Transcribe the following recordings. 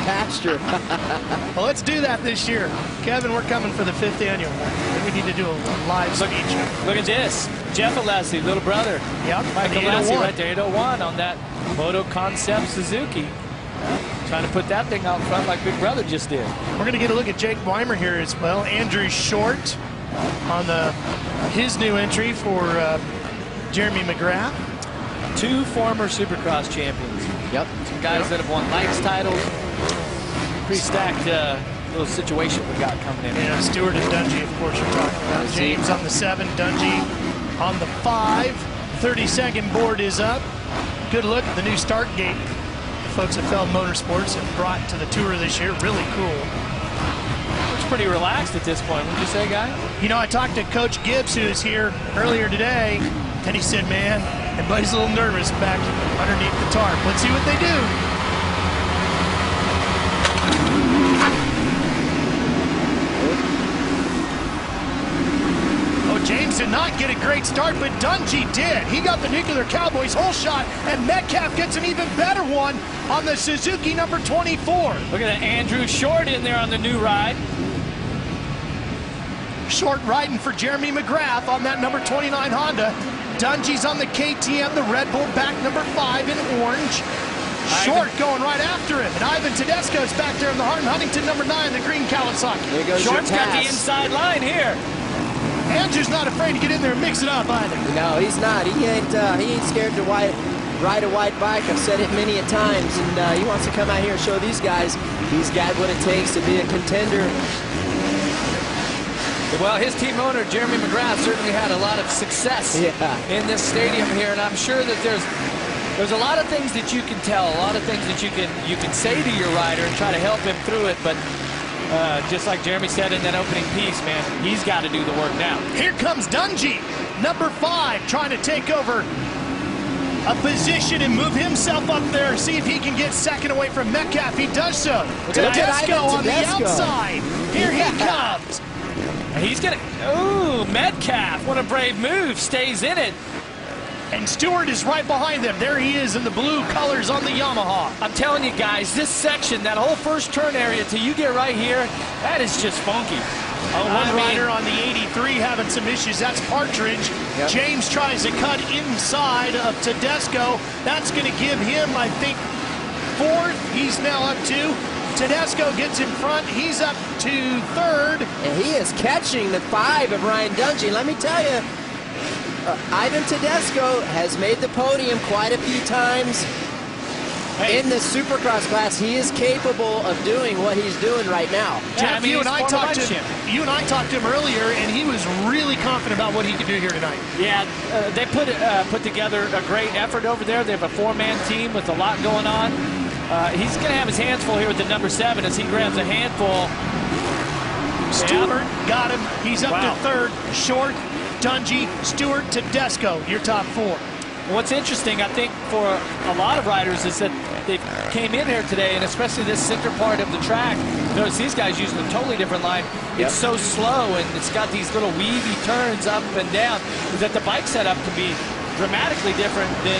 pasture. Well, let's do that this year. Kevin, we're coming for the 5th annual. We need to do a live speech. Look at this. Jeff Alessi, little brother. Yep, Michael the Alessi 801. right there, 801 on that Moto Concept Suzuki. Trying to put that thing out front like Big Brother just did. We're going to get a look at Jake Weimer here as well. Andrew Short on his new entry for Jeremy McGrath. 2 former Supercross champions. Yep. Some guys that have won Lights titles. Pretty stacked little situation we got coming in. Yeah, Stewart and Dungey, of course, you're talking about. James on the 7, Dungey on the 5. 30-second board is up. Good look at the new start gate folks at Feld Motorsports have brought to the tour this year. Really cool. Looks pretty relaxed at this point, would you say, guy? You know, I talked to Coach Gibbs, who was here earlier today, and he said, man, everybody's a little nervous back underneath the tarp. Let's see what they do. James did not get a great start, but Dungey did. He got the Nuclear Cowboys whole shot, and Metcalf gets an even better one on the Suzuki number 24. Look at that Andrew Short in there on the new ride. Short riding for Jeremy McGrath on that number 29 Honda. Dungey's on the KTM, the Red Bull back number 5 in orange. Short going right after him, and Ivan Tedesco's back there in the Hardin Huntington number 9, the green Kawasaki. There goes Short's got the inside line here. Andrew's not afraid to get in there and mix it up either. No, he's not. He ain't scared to ride a white bike. I've said it many a times, and he wants to come out here and show these guys he's got what it takes to be a contender. Well, his team owner, Jeremy McGrath, certainly had a lot of success in this stadium here, and I'm sure that there's a lot of things that you can tell, a lot of things that you can say to your rider and try to help him through it, but just like Jeremy said in that opening piece, man, he's got to do the work now. Here comes Dungey, number 5, trying to take over a position and move himself up there, see if he can get second away from Metcalf. He does so. Tedesco on the outside. Here he comes. He's gonna, ooh, Metcalf, what a brave move, stays in it. And Stewart is right behind them. There he is in the blue colors on the Yamaha. I'm telling you guys, this section, that whole first turn area till you get right here, that is just funky. One rider on the 83 having some issues. That's Partridge. Yep. James tries to cut inside of Tedesco. That's going to give him, I think, 4th. He's now up 2. Tedesco gets in front. He's up to 3rd. And he is catching the 5 of Ryan Dungey. Let me tell you, Ivan Tedesco has made the podium quite a few times in the Supercross class. He is capable of doing what he's doing right now. Jeff, you and I talked to him earlier, and he was really confident about what he could do here tonight. Yeah, they put together a great effort over there. They have a 4-man team with a lot going on. He's going to have his hands full here with the number 7 as he grabs a handful. Stewart got him. He's up to 3rd. Short, Dungey, Stewart, Tedesco, your top 4. What's interesting, I think, for a lot of riders is that they came in here today, and especially this center part of the track, notice these guys using a totally different line. Yep. It's so slow, and it's got these little weavy turns up and down, that the bike setup can be dramatically different than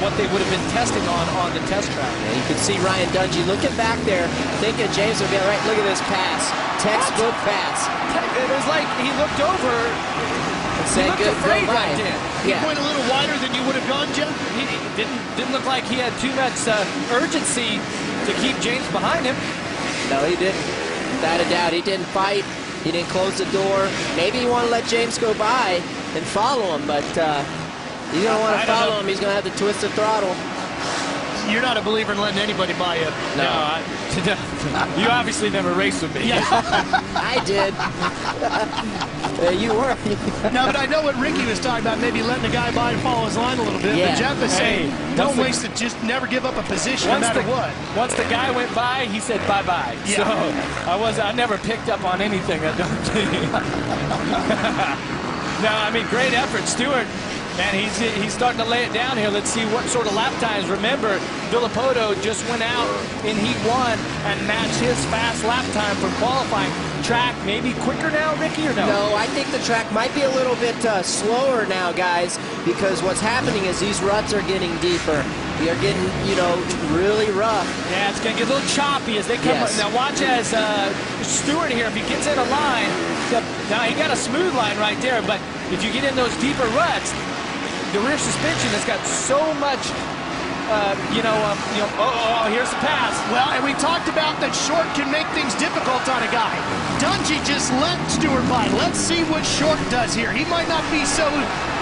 what they would have been testing on the test track. And you can see Ryan Dungey looking back there, thinking James will be all right. Look at this pass. Textbook pass. It was like he looked over and said, he looked afraid right then. He went a little wider than you would have gone, Jeff? He didn't look like he had too much urgency to keep James behind him. No, he didn't. Without a doubt, he didn't fight. He didn't close the door. Maybe he wanted to let James go by and follow him, but you don't want to follow him. He's going to have to twist the throttle. You're not a believer in letting anybody by you. No, you obviously never raced with me. Yeah. I did. You were. No, but I know what Ricky was talking about, maybe letting the guy by and follow his line a little bit. Yeah. But Jeff is saying, don't waste it, just never give up a position no matter what. Once the guy went by, he said bye-bye. Yeah. So I never picked up on anything, I don't think. No, I mean, great effort. Stewart, man, he's starting to lay it down here. Let's see what sort of lap times. Remember, Villapoto just went out in Heat 1 and matched his fast lap time for qualifying. Track maybe quicker now, Ricky, or no? No, I think the track might be a little bit slower now, guys, because what's happening is these ruts are getting deeper. are getting, you know, really rough. Yeah, it's going to get a little choppy as they come. Yes. Now watch as Stewart here, if he gets in a line, now he got a smooth line right there, but if you get in those deeper ruts, the rear suspension has got so much, here's the pass. Well, and we talked about that Short can make things difficult on a guy. Dungey just let Stewart by. Let's see what Short does here. He might not be so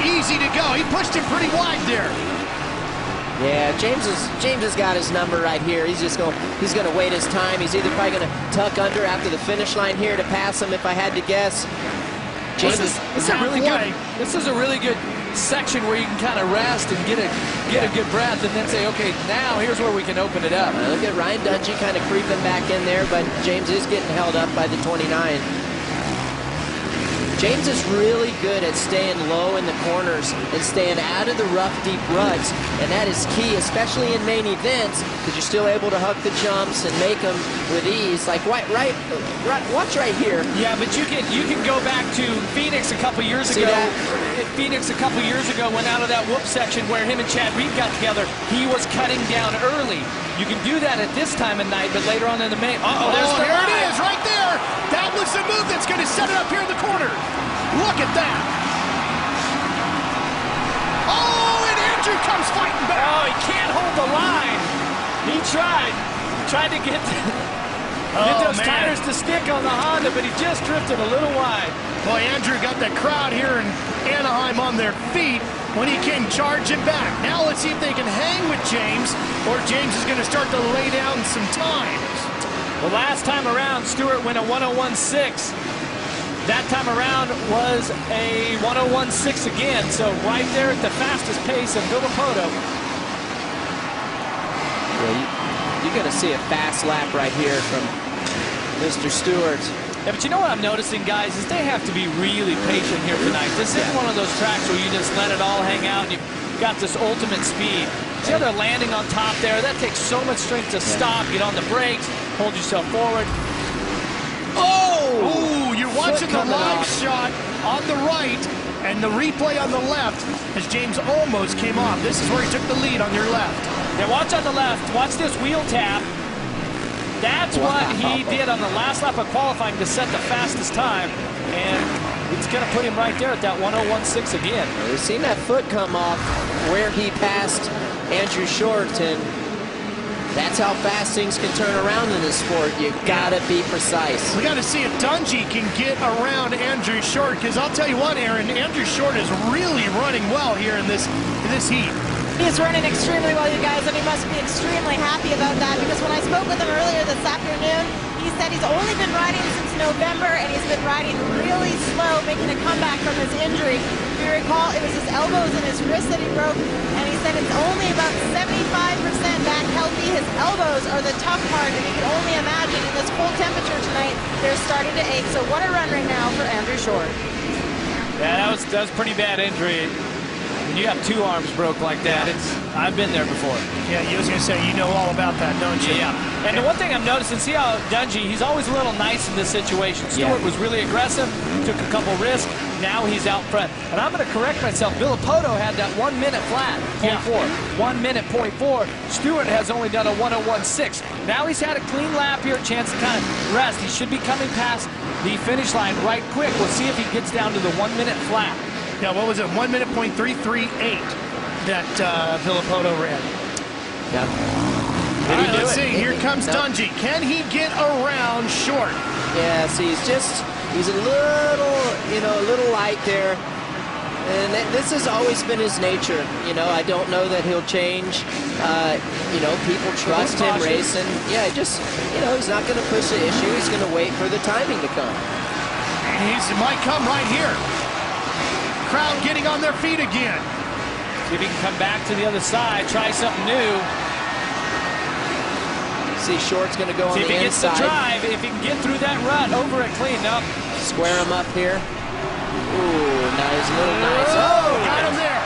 easy to go. He pushed him pretty wide there. Yeah, James has got his number right here. He's gonna wait his time. He's either probably gonna tuck under after the finish line here to pass him, if I had to guess. This is a really good section where you can kind of rest and get a good breath, and then say, okay, now here's where we can open it up. Look at Ryan Dungey kind of creeping back in there, but James is getting held up by the 29. James is really good at staying low in the corners and staying out of the rough, deep ruts, and that is key, especially in main events, because you're still able to hook the jumps and make them with ease. Like watch right here. Yeah, but you can go back to Phoenix a couple years ago. Phoenix a couple years ago went out of that whoop section where him and Chad Reed got together. He was cutting down early. You can do that at this time of night, but later on in the main. Here it is, right there. That was the move that's going to set it up here in the corner. Look at that. Oh, and Andrew comes fighting back. Oh, he can't hold the line. He tried to get those tires to stick on the Honda, but he just drifted a little wide. Boy, Andrew got the crowd here in Anaheim on their feet when he came charging back. Now let's see if they can hang with James, or James is going to start to lay down some times. Well, last time around, Stewart went a 101.6. That time around was a 101.6 again, so right there at the fastest pace of Villapoto. Yeah, you're going to see a fast lap right here from Mr. Stewart. Yeah, but you know what I'm noticing, guys, is they have to be really patient here tonight. This isn't one of those tracks where you just let it all hang out and you've got this ultimate speed. See how they're landing on top there? That takes so much strength to stop, get on the brakes, hold yourself forward. Oh! You're watching the live shot on the right and the replay on the left as James almost came off. This is where he took the lead on your left. Yeah, watch on the left. Watch this wheel tap. That's what he did on the last lap of qualifying to set the fastest time, and it's going to put him right there at that 101.6 again. We've seen that foot come off where he passed Andrew Short, and that's how fast things can turn around in this sport. You gotta be precise. We got to see if Dungey can get around Andrew Short, because I'll tell you what, Aaron, Andrew Short is really running well here in this heat. He's running extremely well, you guys, and he must be extremely happy about that, because when I spoke with him earlier this afternoon, he said he's only been riding since November, and he's been riding really slow, making a comeback from his injury. If you recall, it was his elbows and his wrist that he broke, and he said it's only about 75% back healthy. His elbows are the tough part, and you can only imagine in this cold temperature tonight, they're starting to ache. So what a run right now for Andrew Short. Yeah, that was pretty bad injury. When you have two arms broke like that, I've been there before. Yeah, you was going to say, you know all about that, don't you? Yeah. And the one thing I'm noticing, see how Dungey, he's always a little nice in this situation. Stewart was really aggressive, took a couple risks. Now he's out front. And I'm going to correct myself. Villapoto had that 1 minute flat, 0.4. 1 minute, 0.4. Stewart has only done a 101.6. Now he's had a clean lap here, a chance to kind of rest. He should be coming past the finish line right quick. We'll see if he gets down to the 1 minute flat. Yeah, what was it? 1 minute, 0.338 that Villapoto ran. Yeah. All right, let's see. Here comes Dungey. Can he get around Short? Yeah, see, he's a little light there. And this has always been his nature. You know, I don't know that he'll change. People trust him racing. Yeah, he's not going to push the issue. He's going to wait for the timing to come. And he might come right here. Crowd getting on their feet again. See if he can come back to the other side, try something new. See, Short's going to go on the inside. See if he gets the drive, if he can get through that rut, over it clean up. Square him up here. Ooh, nice, little nice. Oh, got him there.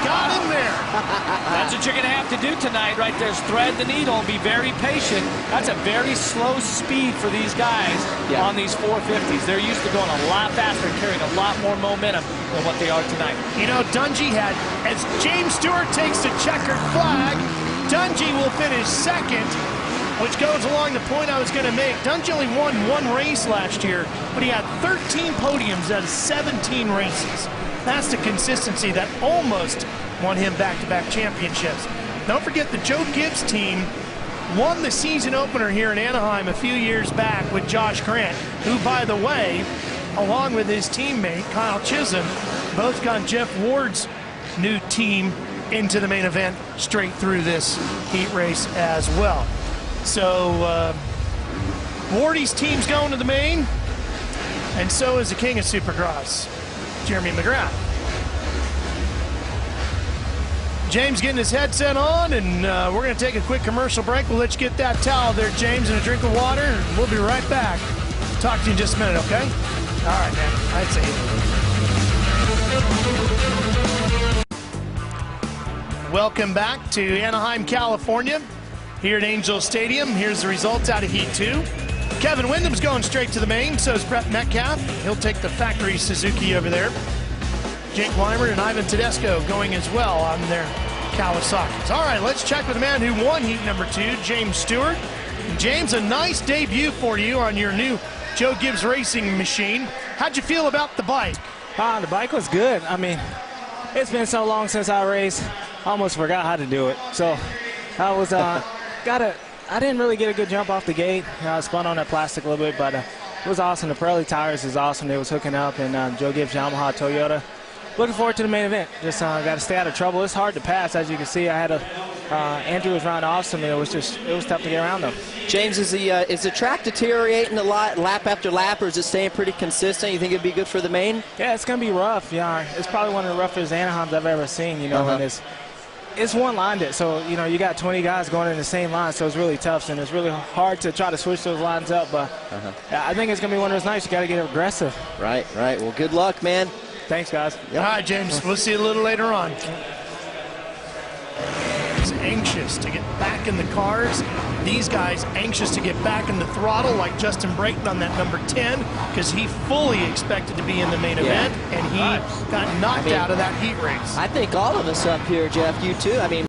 Got him there. That's what you're going to have to do tonight right there, is thread the needle and be very patient. That's a very slow speed for these guys on these 450s. They're used to going a lot faster, carrying a lot more momentum than what they are tonight. You know, Dungey had, as James Stewart takes the checkered flag, Dungey will finish second, which goes along the point I was going to make. Dungey only won one race last year, but he had 13 podiums out of 17 races. That's the consistency that almost won him back-to-back championships. Don't forget the Joe Gibbs team won the season opener here in Anaheim a few years back with Josh Grant, who, by the way, along with his teammate Kyle Chisholm, both got Jeff Ward's new team into the main event straight through this heat race as well. So Wardy's team's going to the main, and so is the king of Supercross, Jeremy McGrath. James getting his headset on, and we're going to take a quick commercial break. We'll let you get that towel there, James, and a drink of water, and we'll be right back. Talk to you in just a minute, okay? All right, man. I'd say it. Welcome back to Anaheim, California, here at Angel Stadium. Here's the results out of Heat 2. Kevin Windham's going straight to the main, so is Brett Metcalf. He'll take the factory Suzuki over there. Jake Weimer and Ivan Tedesco going as well on their Kawasaki's. All right, let's check with the man who won Heat number 2, James Stewart. James, a nice debut for you on your new Joe Gibbs racing machine. How'd you feel about the bike? The bike was good. I mean, it's been so long since I raced, I almost forgot how to do it. So I was I didn't really get a good jump off the gate. I spun on that plastic a little bit, but it was awesome. The Pirelli tires is awesome. They was hooking up, and Joe Gibbs, Yamaha, Toyota. Looking forward to the main event. Just got to stay out of trouble. It's hard to pass, as you can see. I had Andrew was running awesome, and it was tough to get around them. James, is the track deteriorating a lot, lap after lap, or is it staying pretty consistent? You think it'd be good for the main? Yeah, it's gonna be rough. Yeah, it's probably one of the roughest Anaheims I've ever seen. You know, and it's one-lined, so you know you got 20 guys going in the same line, so it's really tough, and it's really hard to try to switch those lines up. But I think it's gonna be one of those nights you got to get aggressive. Right. Well, good luck, man. Thanks, guys. Yep. All right, James. We'll see you a little later on. He's anxious to get back in the cars. These guys anxious to get back in the throttle, like Justin Brayton on that number 10, because he fully expected to be in the main event, and he got knocked out of that heat race. I think all of us up here, Jeff, you too. I mean,